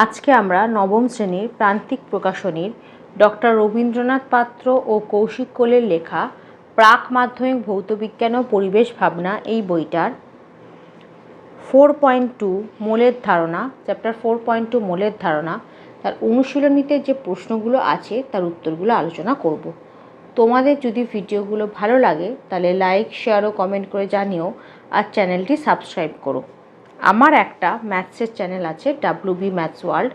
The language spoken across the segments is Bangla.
আজকে আমরা নবম শ্রেণীর প্রান্তিক প্রকাশনীর ডক্টর রবীন্দ্রনাথ পাত্র ও কৌশিক কোলের লেখা প্রাক মাধ্যমিক ভৌতবিজ্ঞান ও পরিবেশ ভাবনা এই বইটার 4.2 মোলের ধারণা, চ্যাপ্টার 4.2 মোলের ধারণা, তার অনুশীলনীতে যে প্রশ্নগুলো আছে তার উত্তরগুলো আলোচনা করব। তোমাদের যদি ভিডিওগুলো ভালো লাগে তাহলে লাইক, শেয়ার ও কমেন্ট করে জানিও, আর চ্যানেলটি সাবস্ক্রাইব করো। আমার একটা ম্যাথসের চ্যানেল আছে, WB ম্যাথস ওয়ার্ল্ড।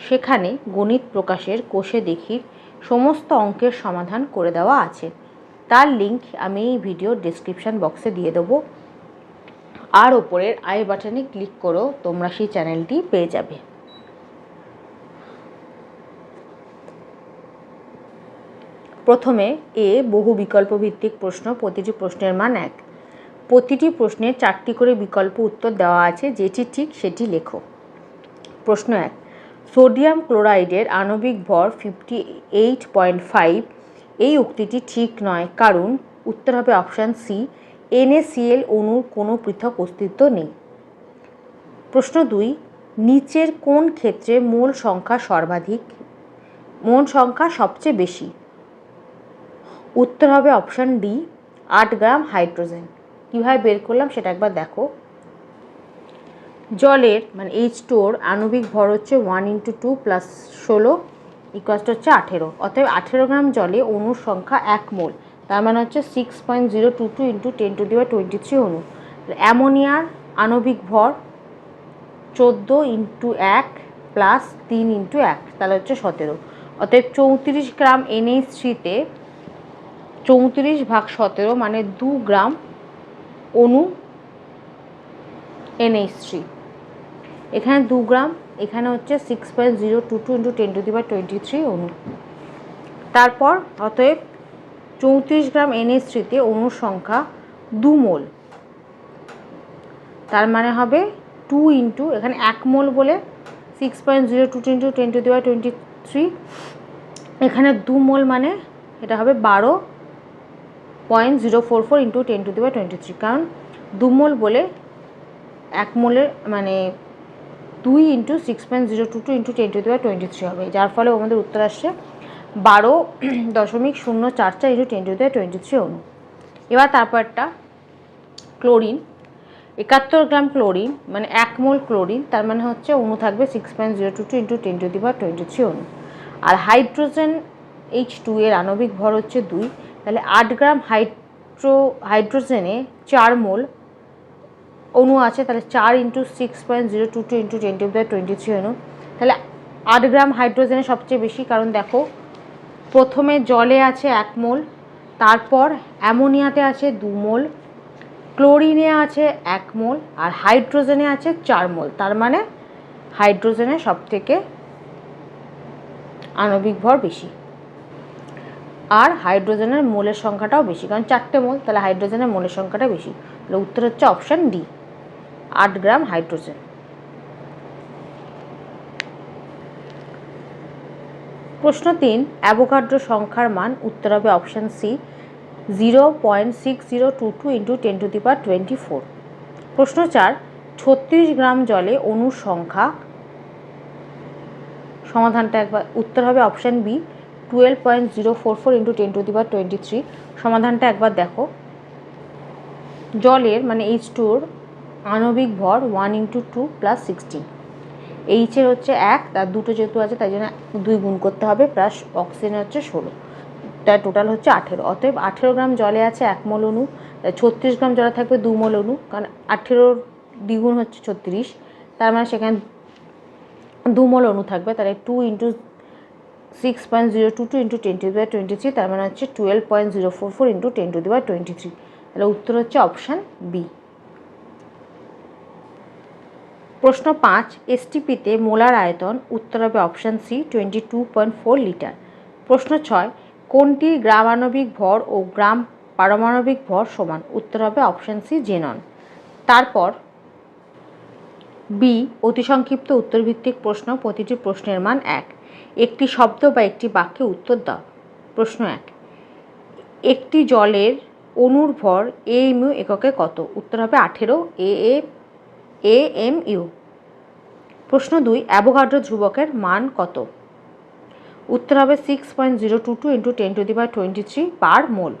সেখানে গণিত প্রকাশের কোষে দেখির সমস্ত অঙ্কের সমাধান করে দেওয়া আছে। তার লিঙ্ক আমি এই ভিডিওর ডেসক্রিপশান বক্সে দিয়ে দেবো, আর ওপরের আই বাটনে ক্লিক করো, তোমরা সেই চ্যানেলটি পেয়ে যাবে। প্রথমে বহু বিকল্প ভিত্তিক প্রশ্ন, প্রতিটি প্রশ্নের মান 1। প্রতিটি প্রশ্নে 4টি করে বিকল্প উত্তর দেওয়া আছে, যেটি ঠিক সেটি লেখো। প্রশ্ন 1, সোডিয়াম ক্লোরাইডের আণবিক ভর 58.5। এই উক্তিটি ঠিক নয়, কারণ উত্তর হবে অপশান সি, NaCl অণুর কোনো পৃথক অস্তিত্ব নেই। প্রশ্ন 2, নিচের কোন ক্ষেত্রে মোল সংখ্যা সর্বাধিক, মোল সংখ্যা সবচেয়ে বেশি? উত্তর হবে অপশান ডি, 8 গ্রাম হাইড্রোজেন। কীভাবে বের করলাম সেটা একবার দেখো। জলের মানে H2ওর আণবিক ভর হচ্ছে 1 × 2 + 16 হচ্ছে 18। অতএব 18 গ্রাম জলে অণুর সংখ্যা 1 মোল, তার মানে হচ্ছে 6.022 × 10⁻23 অণু। অ্যামোনিয়ার আণবিক ভর 14 × 1 + 3 × 1, তাহলে হচ্ছে 17। অতএব 34 গ্রাম NH3-তে 34/17 মানে 2 গ্রাম অণু NH3। এখানে 2 গ্রাম, এখানে হচ্ছে 6.022 × 10⁻23 অণু। তারপর অতএব 34 গ্রাম NH3-তে অণুর সংখ্যা 2 মোল, তার মানে হবে 2 × এখানে 1 মোল বলে 6.022 × 10⁻23, এখানে 2 মোল মানে এটা হবে 12.044 × 10⁻23, কারণ 2 মোল বলে 1 মোলের মানে 2 × 6.022 × 10⁻23 হবে, যার ফলে আমাদের উত্তর আসছে 12.044 × 10⁻23 অণু। এবার তারপরটা ক্লোরিন, 71 গ্রাম ক্লোরিন মানে 1 মোল ক্লোরিন, তার মানে হচ্ছে অণু থাকবে 6.022 × 10⁻23 অণু। আর হাইড্রোজেন H2 এর আণবিক ভর হচ্ছে 2, তাহলে 8 গ্রাম হাইড্রোজেনে 4 মোল অণু আছে, তাহলে 4 × 6.022 × 10⁻23 অণু। তাহলে 8 গ্রাম হাইড্রোজেনে সবচেয়ে বেশি, কারণ দেখো প্রথমে জলে আছে 1 মোল, তারপর অ্যামোনিয়াতে আছে 2 মোল, ক্লোরিনে আছে 1 মোল, আর হাইড্রোজেনে আছে 4 মোল, তার মানে হাইড্রোজেনের সবথেকে আণবিক ভর বেশি। আর হাইড্রোজেনের মোলের সংখ্যাটাও বেশি, কারণ 4টে মোল, তাহলে হাইড্রোজেনের মোলের সংখ্যাটা বেশি। তাহলে উত্তর হচ্ছে অপশান ডি, 8 গ্রাম হাইড্রোজেন। প্রশ্ন 3, অ্যাভোগাড্রো সংখ্যার মান, উত্তর হবে অপশান সি, 0.6022 × 10⁻24। প্রশ্ন 4, 36 গ্রাম জলে অণুর সংখ্যা, সমাধানটা একবার, উত্তর হবে অপশান বি, 12.044 × 10⁻23। সমাধানটা একবার দেখো। জলের মানে H2ওর আণবিক ভর 1 × 2 + 16, এইচের হচ্ছে 1, তার দুটো যেহেতু আছে তাই জন্য 2 গুণ করতে হবে, প্লাস অক্সিজেন হচ্ছে 16, তার টোটাল হচ্ছে 18। অতএব 18 গ্রাম জলে আছে 1 মোল অণু, 36 গ্রাম জলে থাকবে 2 মোল অণু, কারণ 18 দ্বিগুণ হচ্ছে 36, তার মানে সেখানে 2 মোল অণু থাকবে, তাহলে 2 × 6.022 × 10⁻23, তার মানে হচ্ছে 12.044 × 10⁻23। তাহলে উত্তর হচ্ছে অপশান বি। প্রশ্ন 5, STPতে মোলার আয়তন, উত্তর হবে অপশান সি, 22.4 লিটার। প্রশ্ন 6, কোনটির গ্রাম আণবিক ভর ও গ্রাম পারমাণবিক ভর সমান? উত্তর হবে অপশান সি, জেনন। তারপর বি, অতি সংক্ষিপ্ত উত্তরভিত্তিক প্রশ্ন, প্রতিটি প্রশ্নের মান 1। একটি শব্দ বা একটি বাক্যে উত্তর দাও। প্রশ্ন 1, একটি জলের অণুর ভর AMU এককে কত? উত্তর হবে 18 AMU। প্রশ্ন 2, অ্যাভোগাড্রো ধ্রুবকের মান কত? উত্তর হবে 6.022 × 10⁻23 পার মোল।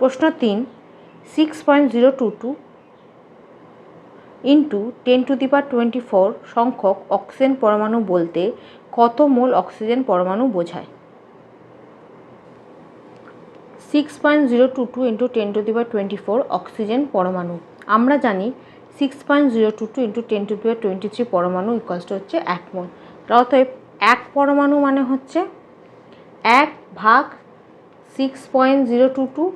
প্রশ্ন 3, 6.022 × 10⁻24 সংখ্যক অক্সিজেন পরমাণু বলতে কত মোল অক্সিজেন পরমাণু বোঝায়? 6.022 × 10⁻24 অক্সিজেন পরমাণু। আমরা জানি 6.022 × 10⁻23 পরমাণু হচ্ছে 1 মোল। অতএব 1 পরমাণু মানে হচ্ছে 1/6.022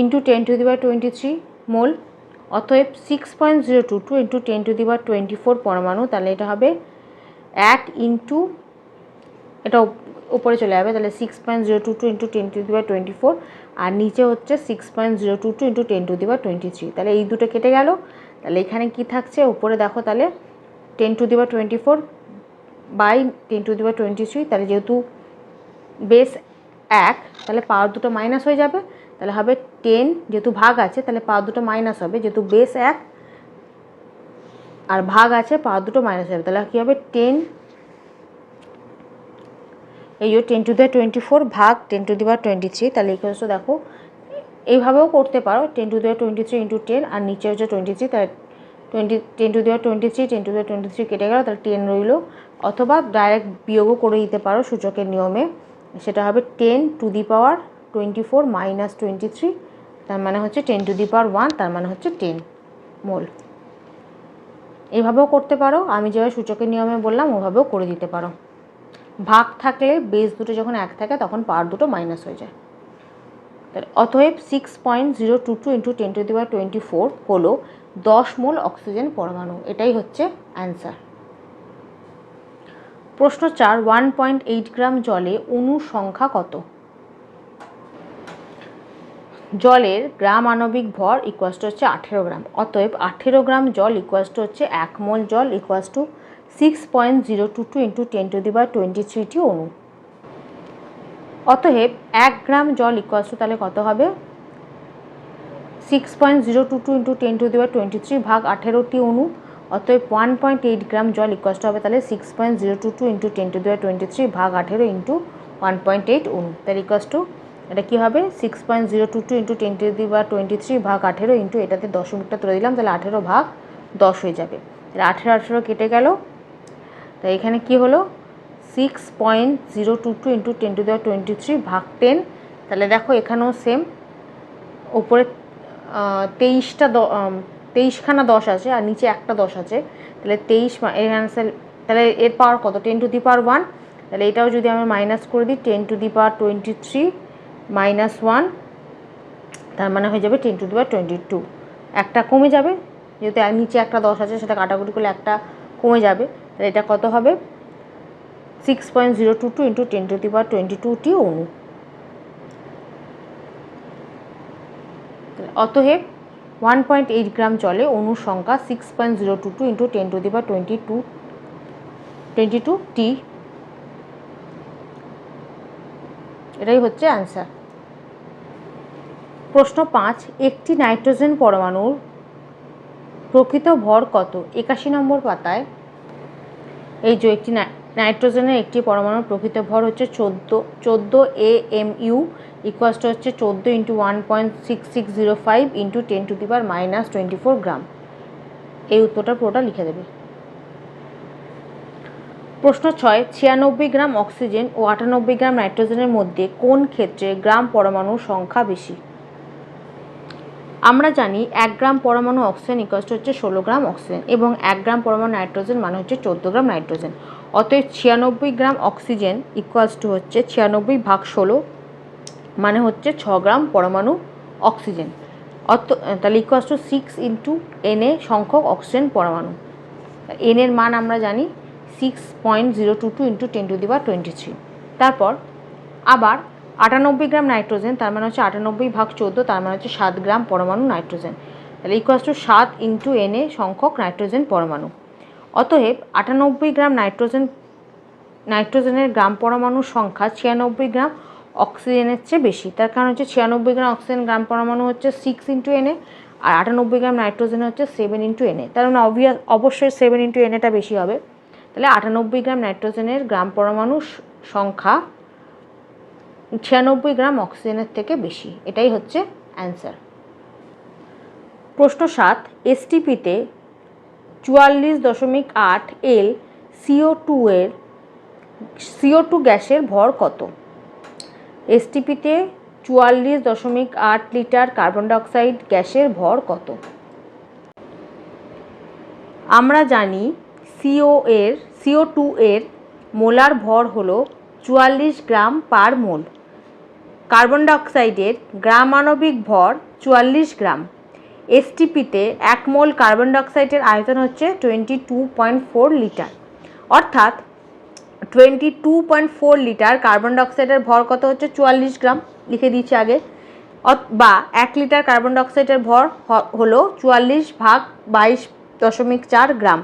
× 10⁻23 মোল। অতএব 6.022 × 10⁻24 পরমাণু, তাহলে এটা হবে 1 ইন্টু, এটা উপরে চলে যাবে, তাহলে 6.022 × 10⁻24 আর নিচে হচ্ছে 6.022 × 10⁻23। তাহলে এই দুটো কেটে গেল। তাহলে এখানে কি থাকছে উপরে দেখো, তাহলে 10⁻24 বাই 10⁻23। তাহলে যেহেতু বেস 1, তাহলে পাওয়ার দুটো মাইনাস হয়ে যাবে। তাহলে হবে 10, যেহেতু ভাগ আছে তাহলে পাওয়ার দুটো মাইনাস হবে, যেহেতু বেস 1 আর ভাগ আছে পাওয়ার দুটো মাইনাস হবে। তাহলে কী হবে 10, এই 10⁻24 ভাগ 10⁻23। তাহলে এই তো দেখো এইভাবেও করতে পারো, 10⁻23 × 10 আর নিচে হচ্ছে 23, তাহলে 10⁻23 10⁻23 কেটে গেল, তাহলে 10 রইল। অথবা ডাইরেক্ট বিয়োগও করে দিতে পারো সূচকের নিয়মে, সেটা হবে 10⁻24 - 23, তার মানে হচ্ছে 10⁻1, তার মানে হচ্ছে 10 মোল। এইভাবেও করতে পারো, আমি যেভাবে সূচকের নিয়মে বললাম ওভাবেও করে দিতে পারো। ভাগ থাকলে বেস দুটো যখন 1 থাকে তখন পাওয়ার দুটো মাইনাস হয়ে যায়। তাহলে অতএব 6.022 × 10⁻24 হলো 10 মোল অক্সিজেন পরমাণু। এটাই হচ্ছে অ্যান্সার। প্রশ্ন 4, 1.8 গ্রাম জলে অণুর সংখ্যা কত? জলের গ্রাম আণবিক ভর হচ্ছে 18 গ্রাম। অতএব 18 গ্রাম জল হচ্ছে 1 মোল জল 6.022 × 10⁻23 অণু। অতএব 1 গ্রাম জল তাহলে কত হবে? 6.022 × 10⁻23 ভাগ 18টি অণু। অতএব 1.8 গ্রাম জল হবে তাহলে 6.022 × 10⁻23 ভাগ 18 × 1.8 অণু। তাহলে এটা কী হবে? 6.022 × 10⁻23 ভাগ 18 ইন্টু এটাতে দশমিকটা তুলে দিলাম, তাহলে 18 ভাগ 10 হয়ে যাবে। তাহলে 18 কেটে গেল। তাই এখানে কি হলো? 6.022 × 10⁻23 ভাগ 10। তাহলে দেখো এখানেও সেম, ওপরে 23খানা 10 আছে আর নিচে একটা 10 আছে, তাহলে 23 এর অ্যান্সার। তাহলে এর পাওয়ার কত? 10⁻1। তাহলে এটাও যদি আমরা মাইনাস করে দিই 10⁻23 - 1, তার মানে হয়ে যাবে 10⁻22। একটা কমে যাবে, যেহেতু নিচে একটা 10 আছে, সেটা কাটাকুটি করলে একটা কমে যাবে। তাহলে এটা কত হবে? 6.022 × 10⁻22টি অণু। অতএব 1.8 গ্রাম জলে অণুর সংখ্যা 6.022 × 10⁻22টি। এটাই হচ্ছে অ্যান্সার। প্রশ্ন 5, একটি নাইট্রোজেন পরমাণুর প্রকৃত ভর কত? 81 নম্বর পাতায় এই যে একটি নাইট্রোজেনের একটি পরমাণুর প্রকৃত ভর হচ্ছে 14 AMU হচ্ছে 14 × 1.6605 × 10⁻24 গ্রাম। এই উত্তরটা পুরোটা লিখে দেবে। প্রশ্ন 6, 96 গ্রাম অক্সিজেন ও 98 গ্রাম নাইট্রোজেনের মধ্যে কোন ক্ষেত্রে গ্রাম পরমাণুর সংখ্যা বেশি? আমরা জানি 1 গ্রাম পরমাণু অক্সিজেন হচ্ছে 16 গ্রাম অক্সিজেন এবং 1 গ্রাম পরমাণু নাইট্রোজেন মানে হচ্ছে 14 গ্রাম নাইট্রোজেন। অতএব 96 গ্রাম অক্সিজেন হচ্ছে 96 ভাগ 16 মানে হচ্ছে 6 গ্রাম পরমাণু অক্সিজেন। তাহলে 6 × Na সংখ্যক অক্সিজেন পরমাণু। n এর মান আমরা জানি 6.022 × 10⁻23। তারপর আবার 98 গ্রাম নাইট্রোজেন, তার মানে হচ্ছে 98 ভাগ 14, তার মানে হচ্ছে 7 গ্রাম পরমাণু নাইট্রোজেন। তাহলে 7 × Na সংখ্যক নাইট্রোজেন পরমাণু। অতএব 98 গ্রাম নাইট্রোজেনের গ্রাম পরমাণুর সংখ্যা 96 গ্রাম অক্সিজেনের চেয়ে বেশি। তার কারণ হচ্ছে 96 গ্রাম অক্সিজেন গ্রাম পরমাণু হচ্ছে 6 × Na আর 98 গ্রাম নাইট্রোজেন হচ্ছে 7 ইন্টু এনএ, তার মানে অবশ্যই 7 ইন্টু এনএটা বেশি হবে। তাহলে 98 গ্রাম নাইট্রোজেনের গ্রাম পরমাণু সংখ্যা 96 গ্রাম অক্সিজেনের থেকে বেশি। এটাই হচ্ছে অ্যান্সার। প্রশ্ন 7, এসটিপিতে 44.8 এল CO2 গ্যাসের ভর কত? এসটিপিতে 44.8 লিটার কার্বন ডাইঅক্সাইড গ্যাসের ভর কত? আমরা জানি CO2 এর মোলার ভর হলো 44 গ্রাম পার মোল। কার্বন ডাইঅক্সাইডের গ্রাম আণবিক ভর 44 গ্রাম। এসটিপিতে 1 মোল কার্বন ডাইঅক্সাইডের আয়তন হচ্ছে 22.4 লিটার, অর্থাৎ 22.4 লিটার কার্বন ডাইঅক্সাইডের ভর কত হচ্ছে? 44 গ্রাম। লিখে দিচ্ছি আগে, বা 1 লিটার কার্বন ডাইঅক্সাইডের ভর হলো 44 ভাগ 22.4 গ্রাম।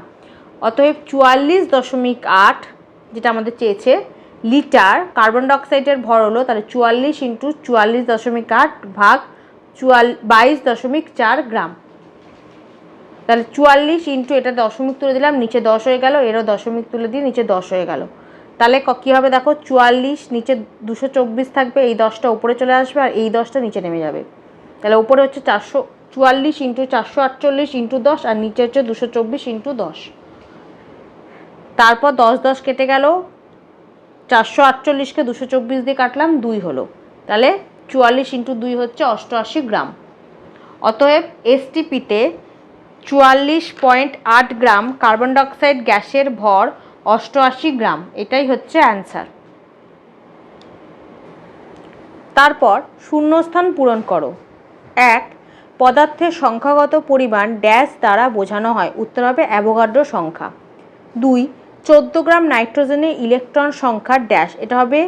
অতএব 44.8 যেটা আমাদের চেয়েছে লিটার কার্বন ডাইঅক্সাইডের ভর হলো, তাহলে 44 ইন্টু 44.8 ভাগ 22.4 গ্রাম। তাহলে 44 ইন্টু এটা দশমিক তুলে দিলাম, নিচে 10 হয়ে গেল, এরও দশমিক তুলে দিয়ে নিচে 10 হয়ে গেল। তাহলে কী হবে দেখো, 44 নিচে 224 থাকবে, এই 10টা উপরে চলে আসবে আর এই 10টা নিচে নেমে যাবে। তাহলে উপরে হচ্ছে 444 ইন্টু 448 ইন্টু 10 আর নিচে হচ্ছে 224 ইন্টু 10। তারপর 10 কেটে গেল, 448কে 224 দিয়ে কাটলাম, 2 হলো। তাহলে 44 ইন্টু 2 হচ্ছে 88 গ্রাম। অতএব এসটিপিতে 44.8 গ্রাম কার্বন ডাইঅক্সাইড গ্যাসের ভর 88 গ্রাম। এটাই হচ্ছে অ্যান্সার। তারপর শূন্যস্থান পূরণ করো। 1, পদার্থের সংখ্যাগত পরিমাণ ড্যাশ দ্বারা বোঝানো হয়। উত্তর হবে অ্যাভোগাড্রো সংখ্যা। 2, 14 গ্রাম নাইট্রোজেনের ইলেকট্রন সংখ্যা ড্যাশ, এটা হবে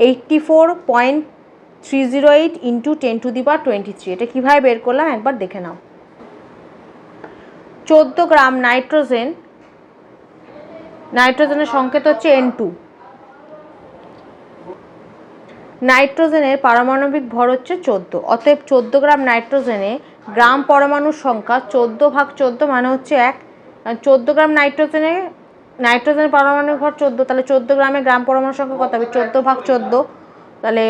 84.308 ইন্টু 10⁻23। এটা কীভাবে বের করলাম একবার দেখে নাও। 14 গ্রাম নাইট্রোজেনের সংকেত হচ্ছে N2। নাইট্রোজেনের পারমাণবিক ভর হচ্ছে 14। অতএব 14 গ্রাম নাইট্রোজেনে গ্রাম পরমাণুর সংখ্যা 14 ভাগ 14 মানে হচ্ছে 1। 14 গ্রাম নাইট্রোজেনের পারমাণবিক ভর 14, তাহলে 14 গ্রামে গ্রাম পরমাণুর সংখ্যা কত হবে? 14 ভাগ 14, তাহলে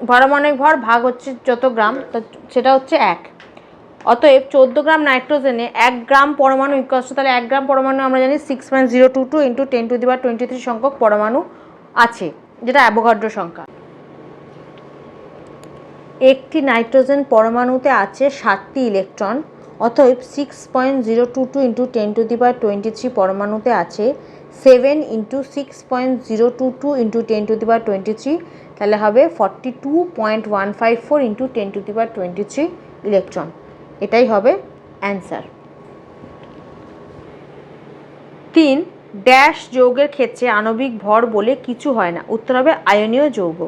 পারমাণবিক ভর ভাগ হচ্ছে যত গ্রাম, সেটা হচ্ছে 1। অতএব 14 গ্রাম নাইট্রোজেনে 1 গ্রাম পরমাণু ইকুয়ালস, তাহলে 1 গ্রাম পরমাণু আমরা জানি 6.022 ইন্টু 10⁻23 সংখ্যক পরমাণু আছে, যেটা অ্যাভোগাড্রো সংখ্যা। একটি নাইট্রোজেন পরমাণুতে আছে 7টি ইলেকট্রন। অতএব 6.022 ইন্টু 10⁻23 পরমাণুতে আছে 7 ইন্টু 6.022 ইন্টু 10⁻23, তাহলে হবে 42.154 ইন্টু 10⁻23 ইলেকট্রন। এটাই হবে অ্যান্সার। 3, ড্যাশ যৌগের ক্ষেত্রে আণবিক ভর বলে কিছু হয় না। উত্তর হবে আয়নীয় যৌগ।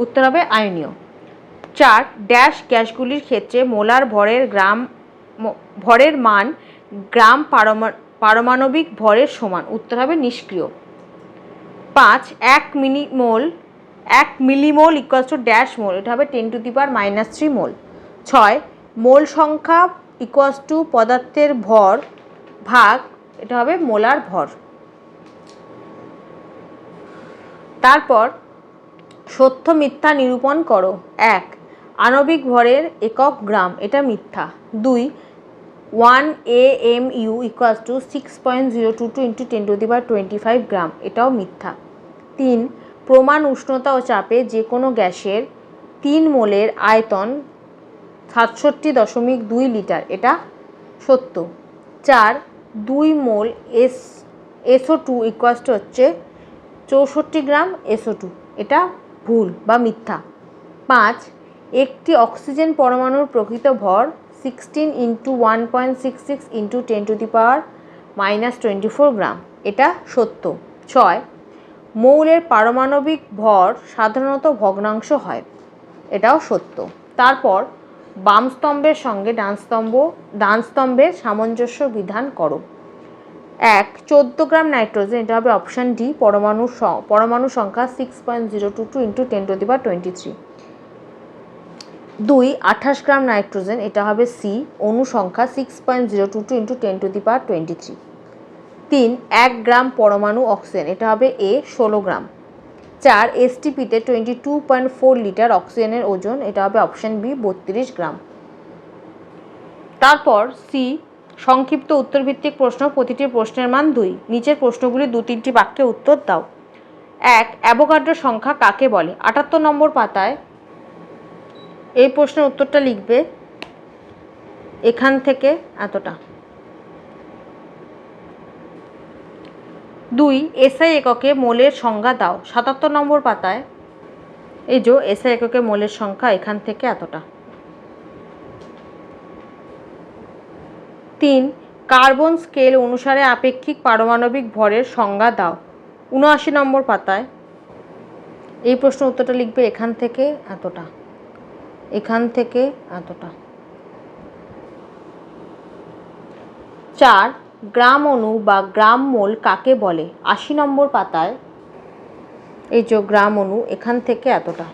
উত্তর হবে আয়নীয়। 4, ড্যাশ গ্যাসগুলির ক্ষেত্রে মোলার ভরের মান গ্রাম পারমাণবিক ভরের সমান। উত্তর হবে নিষ্ক্রিয়। 5, 1 মিলিমোল ইকুয়ালস টু ড্যাশ মোল, এটা হবে 10⁻³ মোল। 6, মোল সংখ্যা ইকুয়ালস টু পদার্থের ভর ভাগ, এটা হবে মোলার ভর। তারপর সত্য মিথ্যা নিরূপণ করো। 1, আণবিক ভরের একক গ্রাম, এটা মিথ্যা। 2, 1 AMU ইকুয়ালস টু 6.022 ইন্টু 10⁻25 গ্রাম, এটাও মিথ্যা। 3, প্রমাণ উষ্ণতা ও চাপে যে কোনো গ্যাসের 3 মোলের আয়তন 67.2 লিটার, এটা সত্য। 4, 2 মোল SO2 ইকুয়ালস টু হচ্ছে 64 গ্রাম SO2, এটা ভুল বা মিথ্যা। 5, একটি অক্সিজেন পরমাণুর প্রকৃত ভর 16 ইন্টু 1.66 ইন্টু 10⁻24 গ্রাম, এটা সত্য। 6, মৌলের পারমাণবিক ভর সাধারণত ভগ্নাংশ হয়, এটাও সত্য। তারপর বাম স্তম্ভের সঙ্গে ডান স্তম্ভের সামঞ্জস্য বিধান করো। 1, 14 গ্রাম নাইট্রোজেন, এটা হবে অপশান ডি, পরমাণু সংখ্যা 6.022 ইন্টু 10⁻23। 2 28 গ্রাম নাইট্রোজেন, এটা হবে সি, অণু সংখ্যা 6.022 × 10⁻23। 3 1 গ্রাম পরমাণু অক্সিজেন, এটা হবে এ 16 গ্রাম। 4 এসটিপিতে 22.4 লিটার অক্সিজেনের ওজন, এটা হবে অপশন বি 32 গ্রাম। তারপর সি সংক্ষিপ্ত উত্তরভিত্তিক প্রশ্ন, প্রতিটি প্রশ্নের মান 2। নিচের প্রশ্নগুলি 2-3টি বাক্যে উত্তর দাও। 1 অ্যাভোগাড্রো সংখ্যা কাকে বলে? 78 নম্বর পাতায় এই প্রশ্নের উত্তরটা লিখবে এখান থেকে এতটা। 2 এসআই এককে মোলের সংজ্ঞা দাও। 77 নম্বর পাতায় এই যে এসআই এককে মোলের সংখ্যা এখান থেকে এতটা। 3 কার্বন স্কেল অনুসারে আপেক্ষিক পারমাণবিক ভরের সংজ্ঞা দাও। 79 নম্বর পাতায় এই প্রশ্নের উত্তরটা লিখবে এখান থেকে এতটা, এখান থেকে এতটা। 4 গ্রাম অণু বা গ্রাম মোল কাকে বলে? 80 নম্বর পাতায় এই যে গ্রাম অণু এখান থেকে এতটা,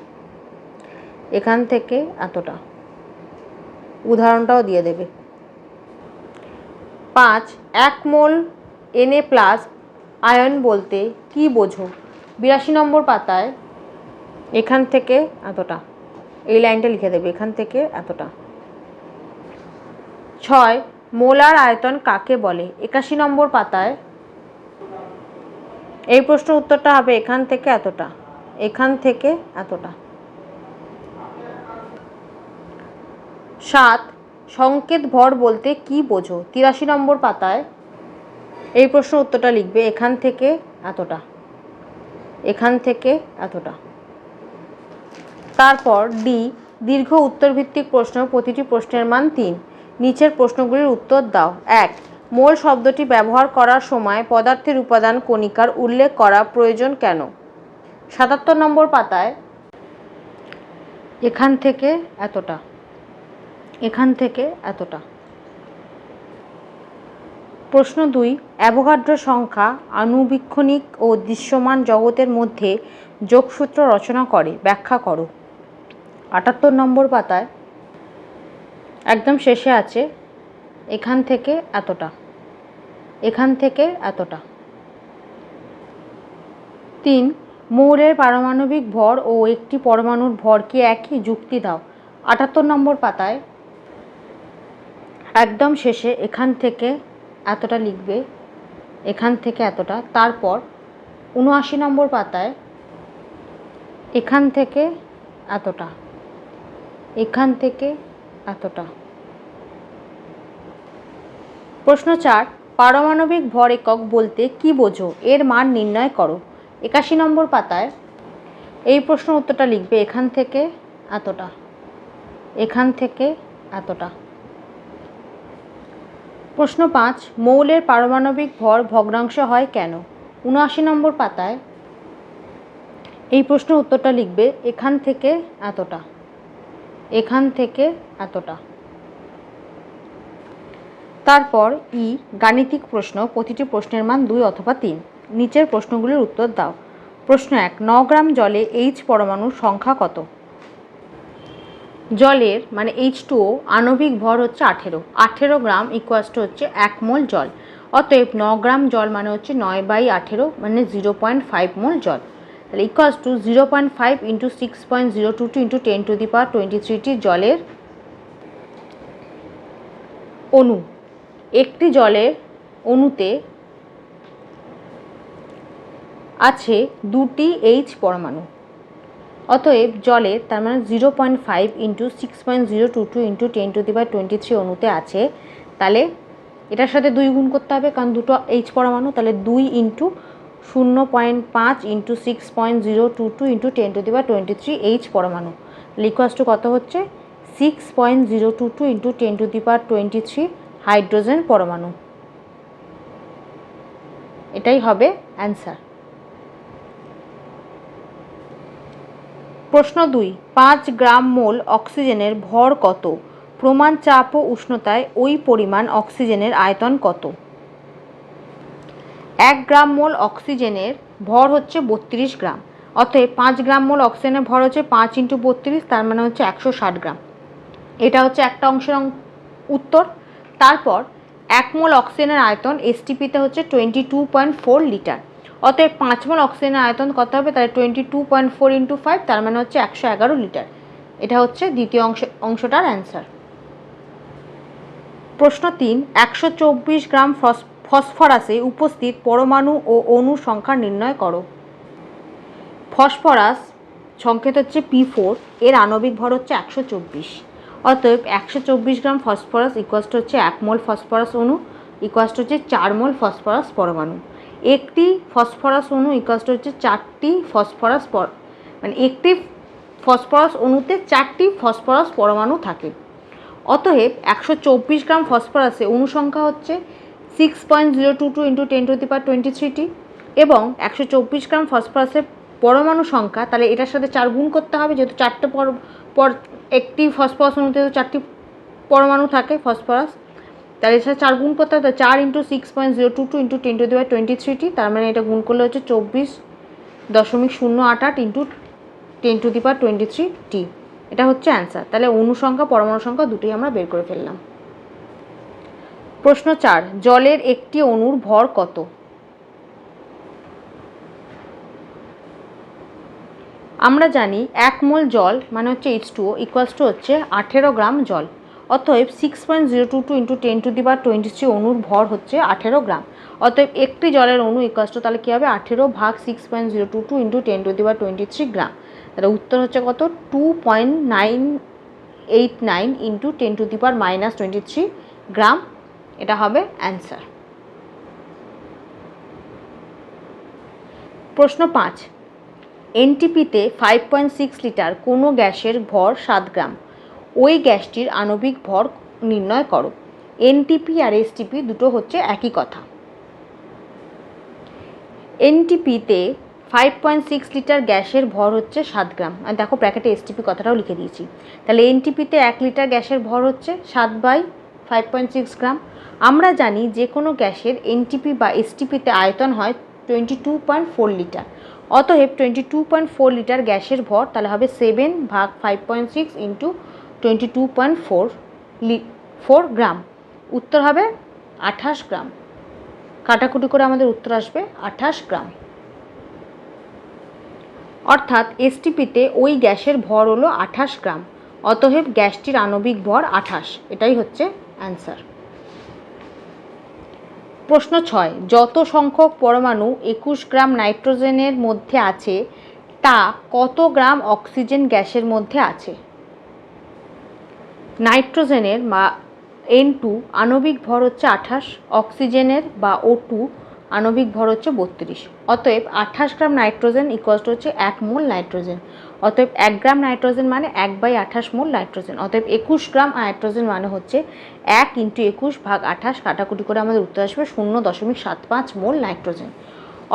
এখান থেকে এতটা। উদাহরণটাও দিয়ে দেবে। 5 1 মোল Na+ আয়ন বলতে কি বোঝো? 82 নম্বর পাতায় এখান থেকে এতটা, এই লাইনটা লিখে দেবে এখান থেকে এতটা। 6 মোলার আয়তন কাকে বলে? 81 নম্বর পাতায় এই প্রশ্নের উত্তরটা হবে এখান থেকে এতটা, এখান থেকে এতটা। 7 সংকেত ভর বলতে কি বোঝো? 83 নম্বর পাতায় এই প্রশ্নের উত্তরটা লিখবে এখান থেকে এতটা, এখান থেকে এতটা। তারপর ডি দীর্ঘ উত্তরভিত্তিক প্রশ্ন, প্রতিটি প্রশ্নের মান 3। নিচের প্রশ্নগুলির উত্তর দাও। 1 মোল শব্দটি ব্যবহার করার সময় পদার্থের উপাদান কণিকার উল্লেখ করা প্রয়োজন কেন? 77 নম্বর পাতায় এখান থেকে এতটা, এখান থেকে এতটা। প্রশ্ন 2 অ্যাভোগাড্রো সংখ্যা আণুবীক্ষণিক ও দৃশ্যমান জগতের মধ্যে যোগসূত্র রচনা করে, ব্যাখ্যা করো। 78 নম্বর পাতায় একদম শেষে আছে এখান থেকে এতটা, এখান থেকে এতটা। 3 মৌলের পারমাণবিক ভর ও একটি পরমাণুর ভর কি একই? যুক্তি দাও। 78 নম্বর পাতায় একদম শেষে এখান থেকে এতটা লিখবে, এখান থেকে এতটা। তারপর 79 নম্বর পাতায় এখান থেকে এতটা, এখান থেকে এতটা। প্রশ্ন 4 পারমাণবিক ভর একক বলতে কি বোঝো? এর মান নির্ণয় করো। 81 নম্বর পাতায় এই প্রশ্নের উত্তরটা লিখবে এখান থেকে এতটা, এখান থেকে এতটা। প্রশ্ন 5 মৌলের পারমাণবিক ভর ভগ্নাংশ হয় কেন? 79 নম্বর পাতায় এই প্রশ্নের উত্তরটা লিখবে এখান থেকে এতটা, এখান থেকে এতটা। তারপর ই গাণিতিক প্রশ্ন, প্রতিটি প্রশ্নের মান 2 অথবা 3। নিচের প্রশ্নগুলির উত্তর দাও। প্রশ্ন 1 9 গ্রাম জলে এইচ পরমাণুর সংখ্যা কত? জলের মানে H2O আণবিক ভর হচ্ছে 18, 18 গ্রাম হচ্ছে 1 মোল জল। অতএব 9 গ্রাম জল মানে হচ্ছে 9/18 মানে 0.5 মোল জল। তাহলে = 0.5 × 6.022 × 10⁻23টি জলের অণু। একটি জলের অণুতে আছে 2টি H পরমাণু। অতএব জলের তার মানে 0.5 × 6.022 × 10⁻23 অণুতে আছে, তাহলে এটার সাথে 2 গুণ করতে হবে কারণ দুটো H পরমাণু। তাহলে 2 × 0.5 × 6.022 × 10⁻23 H পরমাণু। = কত হচ্ছে 6.022 × 10⁻23 হাইড্রোজেন পরমাণু। এটাই হবে অ্যান্সার। প্রশ্ন 2 5 গ্রাম মোল অক্সিজেনের ভর কত? প্রমাণ চাপ ও উষ্ণতায় ওই পরিমাণ অক্সিজেনের আয়তন কত? 1 গ্রাম মোল অক্সিজেনের ভর হচ্ছে 32 গ্রাম। অতএব 5 গ্রাম মোল অক্সিজেনের ভর হচ্ছে 5 × 32, তার মানে হচ্ছে 160 গ্রাম। এটা হচ্ছে একটা অংশের উত্তর। তারপর 1 মোল অক্সিজেনের আয়তন এসটিপিতে হচ্ছে 22.4 লিটার। অতএব 5 মোল অক্সিজেনের আয়তন কত হবে? তাহলে 22.4 × 5, তার মানে হচ্ছে 111 লিটার। এটা হচ্ছে দ্বিতীয় অংশটার অ্যান্সার। প্রশ্ন 3, 124 গ্রাম ফসফরাসে উপস্থিত পরমাণু ও অণুর সংখ্যা নির্ণয় করো। ফসফরাস সংকেত হচ্ছে P4, এর আণবিক ভর হচ্ছে 124। অতএব 124 গ্রাম ফসফরাস ইকুয়ালস হচ্ছে 1 মোল ফসফরাস অণু ইকুয়ালস হচ্ছে 4 মোল ফসফরাস পরমাণু। একটি ফসফরাস অণু ইকুয়ালস হচ্ছে 4টি ফসফরাস, মানে একটি ফসফরাস অণুতে 4টি ফসফরাস পরমাণু থাকে। অতএব 124 গ্রাম ফসফরাসে অণু সংখ্যা হচ্ছে 6.022 × 10⁻23টি এবং 124 গ্রাম ফসফরাসের পরমাণু সংখ্যা, তাহলে এটার সাথে 4 গুণ করতে হবে, যেহেতু 4টে একটি ফসফরাস অণুতে 4টি পরমাণু থাকে ফসফরাস, তাহলে এর সাথে 4 গুণ করতে হবে। 4 × 6.022 × 10⁻23টি, তার মানে এটা গুণ করলে হচ্ছে 24.088 × 10⁻23টি। এটা হচ্ছে অ্যান্সার। তাহলে অণু সংখ্যা পরমাণু সংখ্যা দুটোই আমরা বের করে ফেললাম। প্রশ্ন 4, জলের একটি অণুর ভর কত? আমরা জানি 1 মোল জল মানে হচ্ছে H2O ইকুয়ালস টু হচ্ছে 18 গ্রাম জল। অতএব 6.022 × 10⁻23 অণুর ভর হচ্ছে 18 গ্রাম। অতএব একটি জলের অণু ইকুয়ালস টু তাহলে কী হবে? 18 ভাগ 6.022 × 10⁻23 গ্রাম। তাহলে উত্তর হচ্ছে কত? 2.989 × 10⁻23 গ্রাম। এটা হবে অ্যান্সার। প্রশ্ন 5, এনটিপিতে 5.6 লিটার কোনো গ্যাসের ভর 7 গ্রাম। ওই গ্যাসটির আণবিক ভর নির্ণয় করো। এনটিপি আর এসটিপি দুটো হচ্ছে একই কথা। এনটিপিতে 5.6 লিটার গ্যাসের ভর হচ্ছে 7 গ্রাম। আর দেখো ব্র্যাকেটে এসটিপি কথাটাও লিখে দিয়েছি। তাহলে এনটিপিতে 1 লিটার গ্যাসের ভর হচ্ছে 7/5.6 গ্রাম। আমরা জানি যে কোনো গ্যাসের এনটিপি বা এসটিপিতে আয়তন হয় 22.4 লিটার। অতএব 22.4 লিটার গ্যাসের ভর তাহলে হবে 7 ভাগ 5.6 × 22.4 গ্রাম। উত্তর হবে 28 গ্রাম। কাটাকুটি করে আমাদের উত্তর আসবে 28 গ্রাম। অর্থাৎ এসটিপিতে ওই গ্যাসের ভর হলো 28 গ্রাম। অতএব গ্যাসটির আণবিক ভর 28। এটাই হচ্ছে অ্যান্সার। প্রশ্ন 6, যত সংখ্যক পরমাণু 21 গ্রাম নাইট্রোজেনের মধ্যে আছে তা কত গ্রাম অক্সিজেন গ্যাসের মধ্যে আছে? নাইট্রোজেনের বা N2 আণবিক ভর হচ্ছে 28, অক্সিজেনের বা O2 আণবিক ভর হচ্ছে 32। অতএব 28 গ্রাম নাইট্রোজেন ইকুয়ালস টু হচ্ছে 1 মোল নাইট্রোজেন। অতএব 1 গ্রাম নাইট্রোজেন মানে 1/28 মোল নাইট্রোজেন। অতএব 21 গ্রাম নাইট্রোজেন মানে হচ্ছে 1 × 21 ভাগ 28। কাটাকুটি করে আমাদের উত্তর আসবে 0.75 মোল নাইট্রোজেন।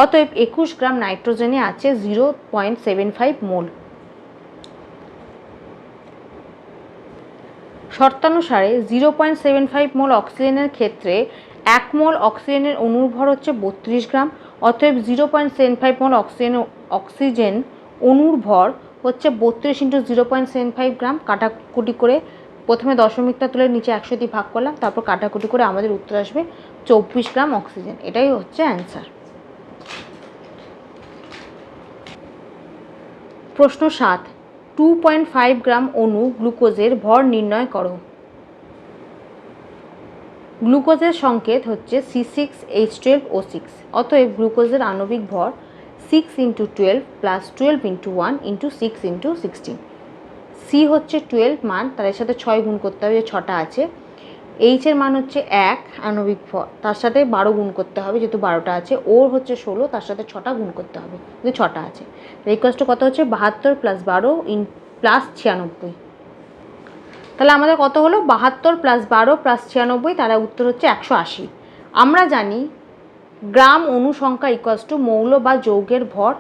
অতএব 21 গ্রাম নাইট্রোজেনে আছে 0.75 মোল। শর্তানুসারে 0.75 মোল অক্সিজেনের ক্ষেত্রে 1 মোল অক্সিজেনের অণুর ভর হচ্ছে 32 গ্রাম। অতএব 0.75 মোল অক্সিজেন অণুর ভর হচ্ছে 32 × 0.75 গ্রাম। কাটাকুটি করে প্রথমে দশমিকটা তুলে নিচে 100 দিয়ে ভাগ করলাম, তারপর কাটাকুটি করে আমাদের উত্তর আসবে 24 গ্রাম অক্সিজেন। এটাই হচ্ছে অ্যান্সার। প্রশ্ন 7, 2.5 গ্রাম অণু গ্লুকোজের ভর নির্ণয় করো। গ্লুকোজের সংকেত হচ্ছে C6H12O6। অতএব গ্লুকোজের আণবিক ভর 6 × 12 + 12 × 1 × 6 × 16। সি হচ্ছে 12 মান, তার সাথে 6 গুণ করতে হবে, যে 6টা আছে। এইচের মান হচ্ছে 1 আণবিক ভর, তার সাথে 12 গুণ করতে হবে যেহেতু 12টা আছে। ওর হচ্ছে 16, তার সাথে 6টা গুণ করতে হবে যেহেতু 6টা আছে। ইকুয়ালস টু কত হচ্ছে 72 + 12 + 96। তাহলে আমাদের কত হলো 72 + 12 + 96, তাহলে উত্তর হচ্ছে 180। আমরা জানি গ্রাম অণু সংখ্যা ইকুয়ালস টু মৌল বা যৌগের ভর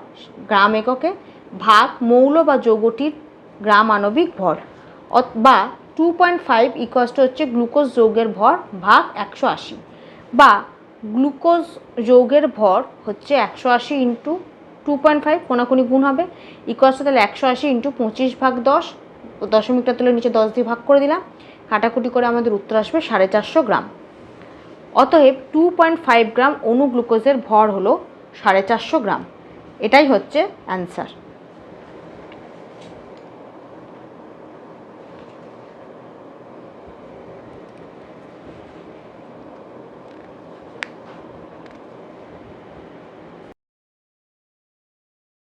গ্রাম এককে ভাগ মৌল বা যৌগটির গ্রাম আণবিক ভর, বা 2.5 ইকুয়ালস টু হচ্ছে গ্লুকোজ যৌগের ভর ভাগ 180, বা গ্লুকোজ যৌগের ভর হচ্ছে 180 × 2.5 কোনাকুনি গুণ হবে ইকুয়ালস টু তাহলে 180 × 25/10 দশমিকটা তুলে নিচে 10 দিয়ে ভাগ করে দিলাম, কাটাকুটি করে আমাদের উত্তর আসবে 450 গ্রাম। অতএব 2.5 গ্রাম অনু গ্লুকোজের ভর হলো 450 গ্রাম। এটাই হচ্ছে অ্যান্সার।